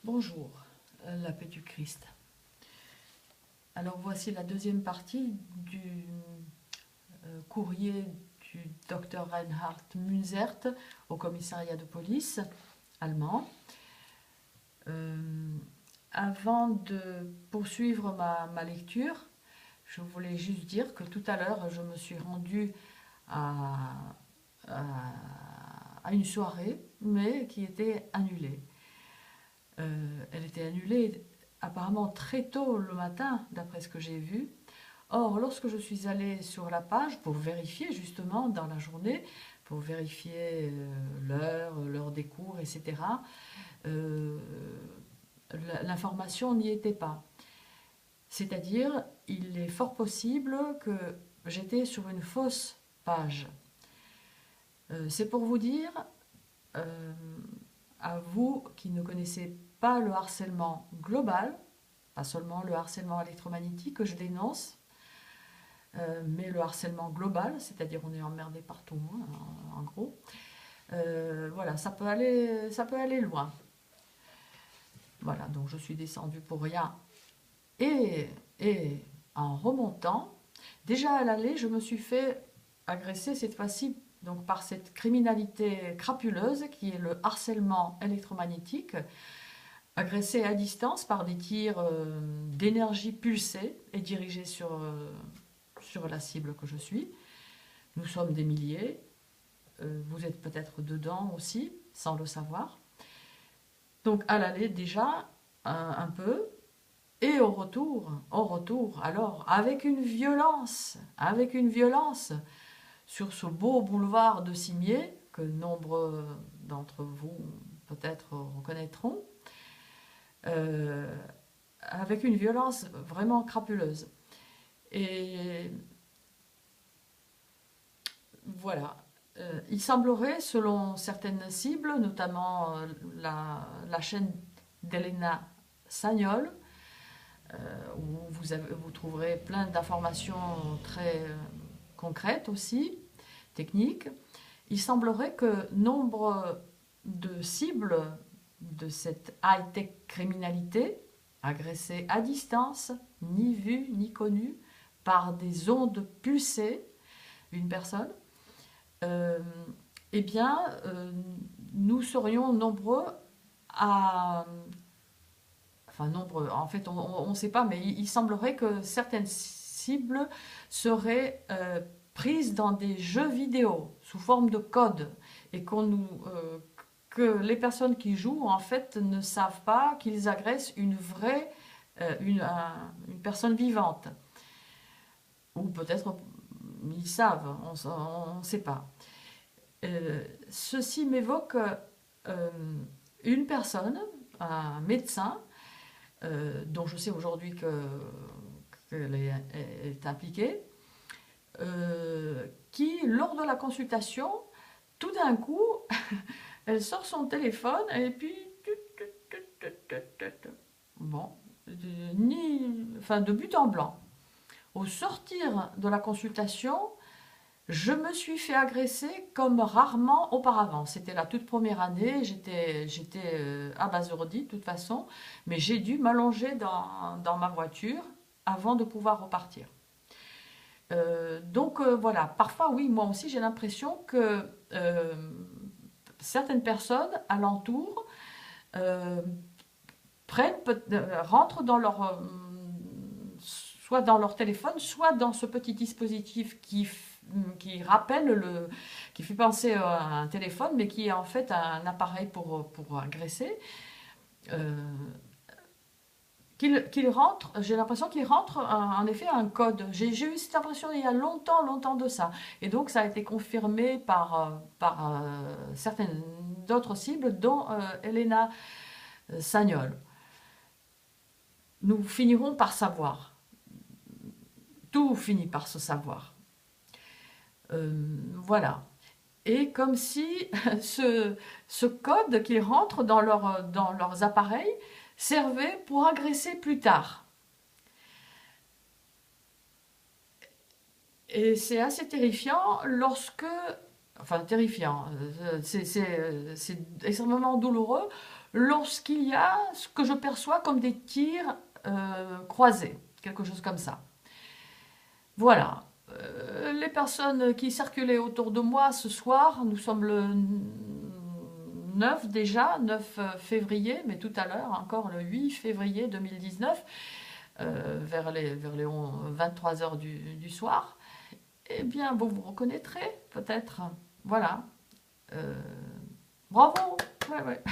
Bonjour, la paix du Christ. Alors voici la deuxième partie du courrier du docteur Reinhard Munzert au commissariat de police allemand. Avant de poursuivre ma lecture, je voulais juste dire que tout à l'heure, je me suis rendue à, à, à une soirée, mais qui était annulée. Elle était annulée apparemment très tôt le matin, d'après ce que j'ai vu. Or, lorsque je suis allée sur la page pour vérifier justement dans la journée, pour vérifier l'heure des cours, etc., euh, l'information n'y était pas. C'est-à-dire, il est fort possible que j'étais sur une fausse page. C'est pour dire, euh, à vous qui ne connaissez pas le harcèlement global, pas seulement le harcèlement électromagnétique que je dénonce, mais le harcèlement global, c'est-à-dire on est emmerdé partout, hein, en gros. Voilà, ça peut aller loin. Voilà, donc je suis descendue pour rien. Et en remontant, déjà à l'aller, je me suis fait agresser cette fois-ci donc par cette criminalité crapuleuse qui est le harcèlement électromagnétique, agressé à distance par des tirs d'énergie pulsée et dirigés sur la cible que je suis. Nous sommes des milliers, vous êtes peut-être dedans aussi, sans le savoir. Donc à l'aller déjà, un peu, et au retour, alors avec une violence, sur ce beau boulevard de Cimier, que nombre d'entre vous peut-être reconnaîtront, euh, avec une violence vraiment crapuleuse. Et voilà. Il semblerait, selon certaines cibles, notamment la chaîne d'Elena Sagnol, où vous trouverez plein d'informations très concrètes aussi, techniques, il semblerait que nombre de cibles de cette high-tech criminalité, agressées à distance, ni vues ni connues, par des ondes pulsées, une personne, euh, eh bien, nous serions nombreux à... Enfin, nombreux, en fait, on ne sait pas, mais il semblerait que certaines cibles seraient prises dans des jeux vidéo sous forme de code et que les personnes qui jouent, en fait, ne savent pas qu'ils agressent une vraie, une personne vivante. Ou peut-être ils savent, on ne sait pas. Ceci m'évoque euh, une personne, un médecin, dont je sais aujourd'hui qu'elle est impliquée, qui, lors de la consultation, tout d'un coup, elle sort son téléphone et puis... Bon, enfin, de but en blanc. Au sortir de la consultation, je me suis fait agresser comme rarement auparavant. C'était la toute première année, j'étais abasourdie de toute façon, mais j'ai dû m'allonger dans ma voiture avant de pouvoir repartir. Voilà, parfois oui, moi aussi j'ai l'impression que certaines personnes alentour euh, rentrent dans soit dans leur téléphone, soit dans ce petit dispositif qui rappelle qui fait penser à un téléphone, mais qui est en fait un appareil pour agresser. Euh, qu'il rentre, j'ai l'impression qu'il rentre en effet un code. J'ai eu cette impression il y a longtemps de ça. Et donc ça a été confirmé par certaines d'autres cibles, dont Elena Sagnol. Nous finirons par savoir. Tout finit par se savoir. Voilà. Et comme si ce code qui rentre dans leurs appareils servait pour agresser plus tard. Et c'est assez terrifiant enfin terrifiant, c'est extrêmement douloureux lorsqu'il y a ce que je perçois comme des tirs croisés, quelque chose comme ça. Voilà. Les personnes qui circulaient autour de moi ce soir, nous sommes le 9 déjà, 9 février, mais tout à l'heure, encore le 8 février 2019, vers les 23 heures du soir, eh bien, vous vous reconnaîtrez peut-être. Voilà. Euh, bravo. Ouais, ouais.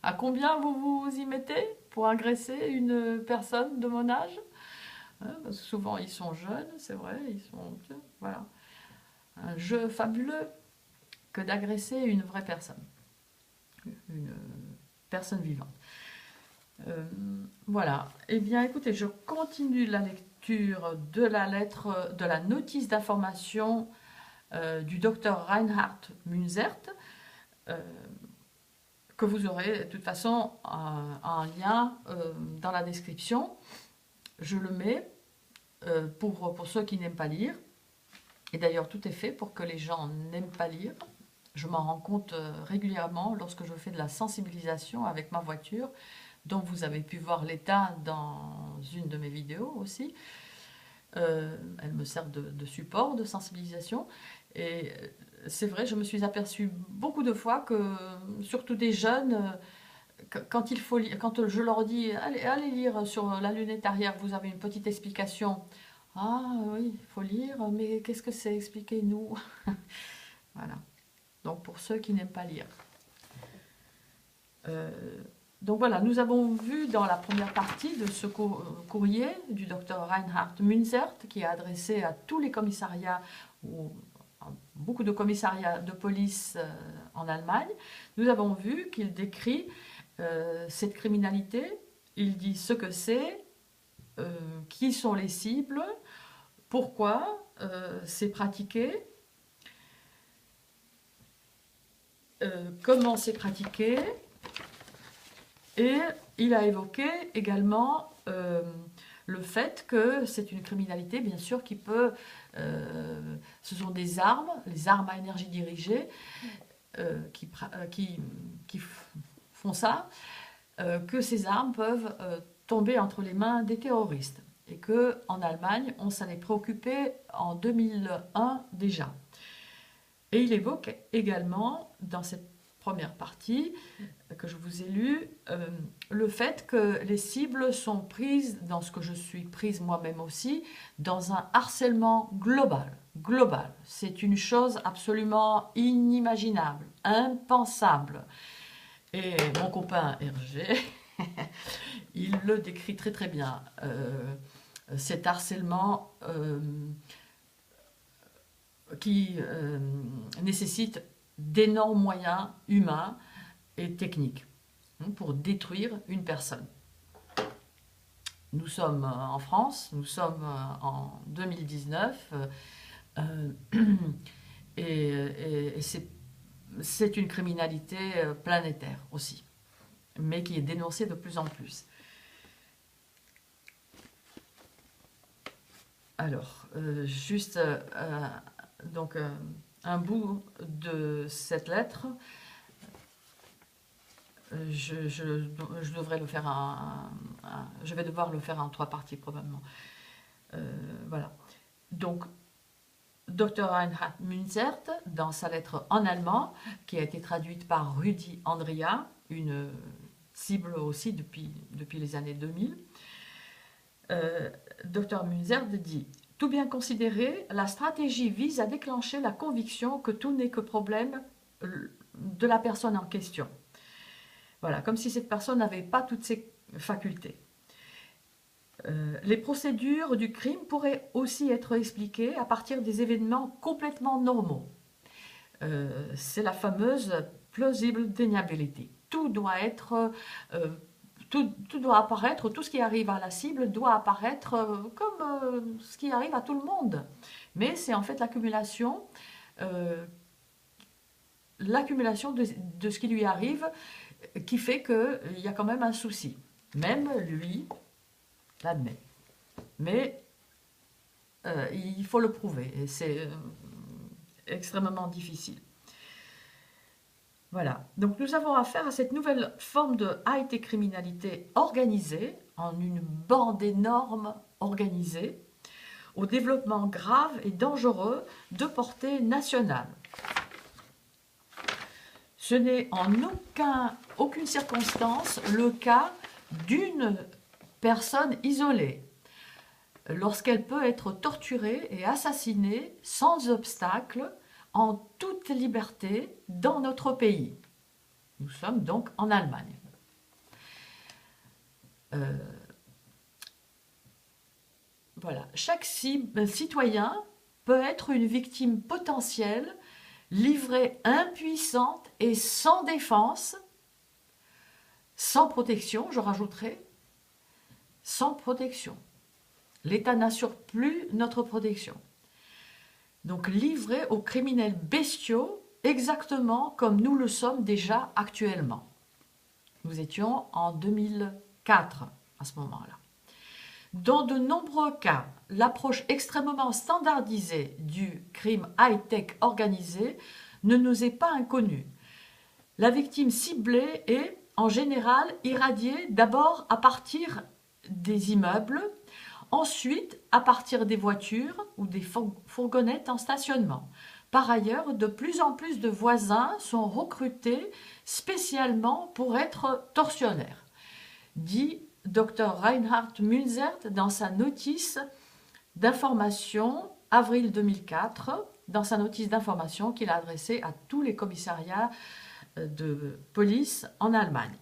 À combien vous vous y mettez pour agresser une personne de mon âge? Hein, parce que souvent ils sont jeunes, c'est vrai, ils sont... Voilà. Un jeu fabuleux que d'agresser une vraie personne. Une personne vivante. Voilà. Eh bien, écoutez, je continue la lecture de la lettre, de la notice d'information du docteur Reinhard Munzert, que vous aurez de toute façon un lien dans la description. Je le mets pour ceux qui n'aiment pas lire. Et d'ailleurs, tout est fait pour que les gens n'aiment pas lire. Je m'en rends compte régulièrement lorsque je fais de la sensibilisation avec ma voiture, dont vous avez pu voir l'état dans une de mes vidéos aussi. Elle me sert de support de sensibilisation. Et c'est vrai, je me suis aperçue beaucoup de fois que, surtout des jeunes, quand je leur dis allez lire sur la lunette arrière, vous avez une petite explication. Ah oui, il faut lire, mais qu'est-ce que c'est? Expliquez-nous. Voilà. Donc pour ceux qui n'aiment pas lire. Donc voilà, nous avons vu dans la première partie de ce courrier du docteur Reinhard Munzert, qui est adressé à tous les commissariats, ou à beaucoup de commissariats de police en Allemagne, nous avons vu qu'il décrit cette criminalité, il dit ce que c'est, qui sont les cibles, pourquoi c'est pratiqué, comment c'est pratiqué, et il a évoqué également le fait que c'est une criminalité, bien sûr, qui peut... ce sont des armes, les armes à énergie dirigée, qui font ça, que ces armes peuvent tomber entre les mains des terroristes. Et qu'en Allemagne, on s'en est préoccupé en 2001 déjà. Et il évoque également, dans cette première partie que je vous ai lue, le fait que les cibles sont prises, dans ce que je suis prise moi-même aussi, dans un harcèlement global. Global. C'est une chose absolument inimaginable, impensable. Et mon copain Hergé, il le décrit très très bien. Cet harcèlement qui nécessite d'énormes moyens humains et techniques pour détruire une personne. Nous sommes en France, nous sommes en 2019 et c'est une criminalité planétaire aussi, mais qui est dénoncée de plus en plus. Alors, juste donc un bout de cette lettre. Je devrais le faire je vais devoir le faire en 3 parties probablement. Voilà. Donc, Dr. Reinhard Munzert, dans sa lettre en allemand, qui a été traduite par Rudi Andria, une cible aussi depuis les années 2000, Dr. Munzert dit: tout bien considéré, la stratégie vise à déclencher la conviction que tout n'est que problème de la personne en question. Voilà, comme si cette personne n'avait pas toutes ses facultés. Les procédures du crime pourraient aussi être expliquées à partir des événements complètement normaux. C'est la fameuse plausible deniability. Tout doit être... tout doit apparaître, tout ce qui arrive à la cible doit apparaître comme ce qui arrive à tout le monde. Mais c'est en fait l'accumulation de ce qui lui arrive qui fait qu'il y a quand même un souci. Même lui l'admet. Mais il faut le prouver et c'est extrêmement difficile. Voilà. Donc nous avons affaire à cette nouvelle forme de high-tech criminalité organisée, en une bande énorme organisée, au développement grave et dangereux de portée nationale. Ce n'est en aucune circonstance le cas d'une personne isolée, lorsqu'elle peut être torturée et assassinée sans obstacle, en toute liberté, dans notre pays. Nous sommes donc en Allemagne. Voilà. Chaque citoyen peut être une victime potentielle, livrée impuissante et sans défense, sans protection, je rajouterai, sans protection. L'État n'assure plus notre protection. Donc livré aux criminels bestiaux, exactement comme nous le sommes déjà actuellement. Nous étions en 2004 à ce moment-là. Dans de nombreux cas, l'approche extrêmement standardisée du crime high-tech organisé ne nous est pas inconnue. La victime ciblée est, en général, irradiée d'abord à partir des immeubles, ensuite à partir des voitures ou des fourgonnettes en stationnement. Par ailleurs, de plus en plus de voisins sont recrutés spécialement pour être tortionnaires, dit Dr Reinhard Munzert dans sa notice d'information avril 2004, dans sa notice d'information qu'il a adressée à tous les commissariats de police en Allemagne.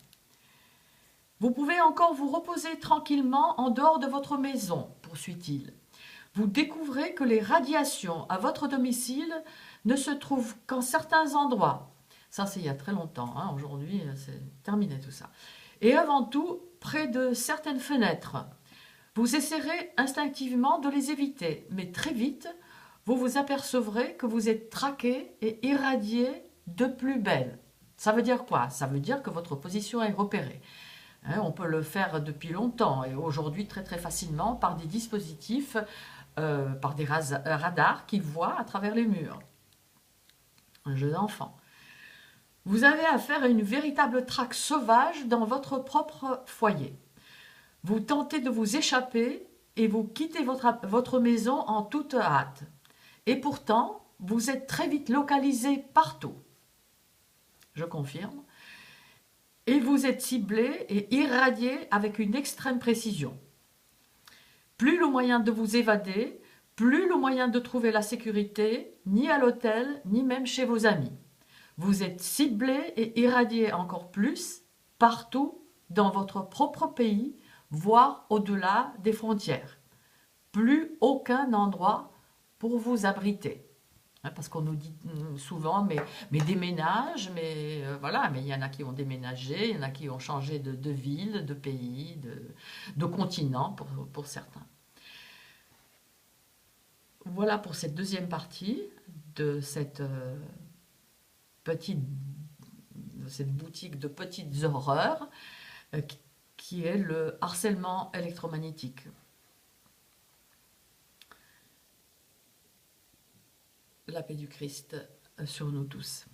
Vous pouvez encore vous reposer tranquillement en dehors de votre maison, poursuit-il. Vous découvrez que les radiations à votre domicile ne se trouvent qu'en certains endroits. Ça, c'est il y a très longtemps. Hein. Aujourd'hui, c'est terminé tout ça. Et avant tout, près de certaines fenêtres. Vous essaierez instinctivement de les éviter, mais très vite, vous vous apercevrez que vous êtes traqué et irradié de plus belle. Ça veut dire quoi? Ça veut dire que votre position est repérée. Hein, on peut le faire depuis longtemps et aujourd'hui très très facilement par des dispositifs, par des radars qui voient à travers les murs. Un jeu d'enfant. Vous avez affaire à une véritable traque sauvage dans votre propre foyer. Vous tentez de vous échapper et vous quittez votre maison en toute hâte. Et pourtant, vous êtes très vite localisé partout. Je confirme. Et vous êtes ciblé et irradié avec une extrême précision. Plus le moyen de vous évader, plus le moyen de trouver la sécurité, ni à l'hôtel, ni même chez vos amis. Vous êtes ciblé et irradié encore plus, partout dans votre propre pays, voire au-delà des frontières. Plus aucun endroit pour vous abriter. Parce qu'on nous dit souvent, mais déménage, mais voilà, mais il y en a qui ont déménagé, il y en a qui ont changé de ville, de pays, de continent pour certains. Voilà pour cette deuxième partie de cette boutique de petites horreurs qui est le harcèlement électromagnétique. La paix du Christ sur nous tous.